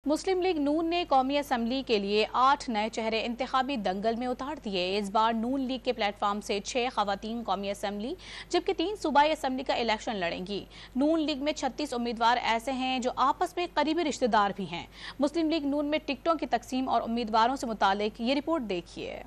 मुस्लिम league नून ने कौमी assembly के लिए 8 नए चेहरे इंतखाबी दंगल में उतार दिए। इस बार नून लीग के प्लेटफॉर्म से 6 खवातीन कौमी असम्बली जबकि 3 सूबाई असम्बली का इलेक्शन लड़ेंगी। नून लीग में 36 उम्मीदवार ऐसे हैं जो आपस में करीबी रिश्तेदार भी हैं। मुस्लिम लीग नून में टिकटों की तकसीम और उम्मीदवारों से मुतालिक ये रिपोर्ट देखिए।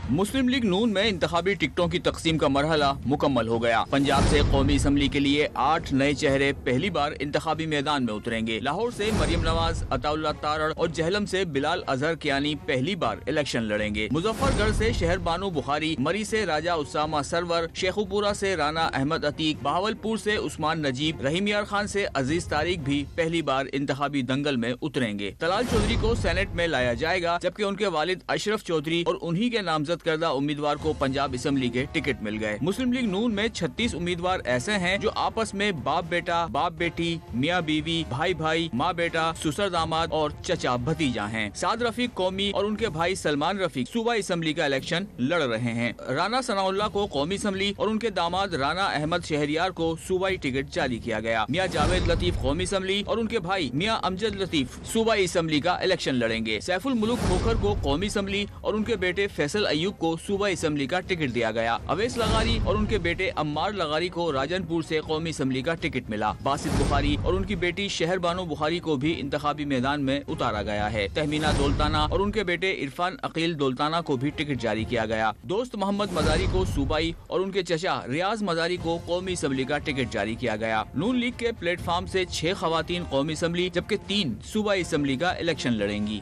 मुस्लिम लीग नून में इंतखाबी टिकटों की तकसीम का मरहला मुकम्मल हो गया। पंजाब से कौमी असम्बली के लिए 8 नए चेहरे पहली बार इंतखाबी मैदान में उतरेंगे। लाहौर से मरियम नवाज, अताउल्लाह तारड़ और जहलम से बिलाल अजहर कियानी पहली बार इलेक्शन लड़ेंगे। मुजफ्फरगढ़ से शहर बानो बुखारी, मरी से राजा उसामा सरवर, शेखुपुरा से राना अहमद अतीक, बहावलपुर से उस्मान नजीब, रहीम यार खान से अजीज तारिक भी पहली बार इंतखाबी दंगल में उतरेंगे। तलाल चौधरी को सेनेट में लाया जाएगा जबकि उनके वालिद अशरफ चौधरी और उन्हीं के नामजद करदा उम्मीदवार को पंजाब असम्बली के टिकट मिल गए। मुस्लिम लीग नून में 36 उम्मीदवार ऐसे हैं जो आपस में बाप बेटा, बाप बेटी, मियाँ बीवी, भाई भाई, माँ बेटा, ससुर दामाद और चचा भतीजा हैं। साद रफीक कौमी और उनके भाई सलमान रफीक सूबाई असम्बली का इलेक्शन लड़ रहे हैं। राना सनाउल्लाह को कौमी असम्बली और उनके दामाद राना अहमद शहरियार को सूबाई टिकट जारी किया गया। मियाँ जावेद लतीफ कौमी असम्बली और उनके भाई मियाँ अमजद लतीफ सूबाई असम्बली का इलेक्शन लड़ेंगे। सैफुल मुल्क खोखर को कौमी असम्बली और उनके बेटे फैसल अयूब को सूबाई असम्बली का टिकट दिया गया। अवैस लगारी और उनके बेटे अम्मार लगारी को राजनपुर से कौमी असम्बली का टिकट मिला। बासित बुखारी और उनकी बेटी शहर बानो बुखारी को भी इंतखाबी मैदान में उतारा गया है। तहमीना दौलताना और उनके बेटे इरफान अकील दौलताना को भी टिकट जारी किया गया। दोस्त मोहम्मद मजारी को सूबाई और उनके चचा रियाज मजारी को कौमी असम्बली का टिकट जारी किया गया। नून लीग के प्लेटफॉर्म से 6 खवातीन कौमी असम्बली जबकि 3 सूबाई असम्बली का इलेक्शन लड़ेंगी।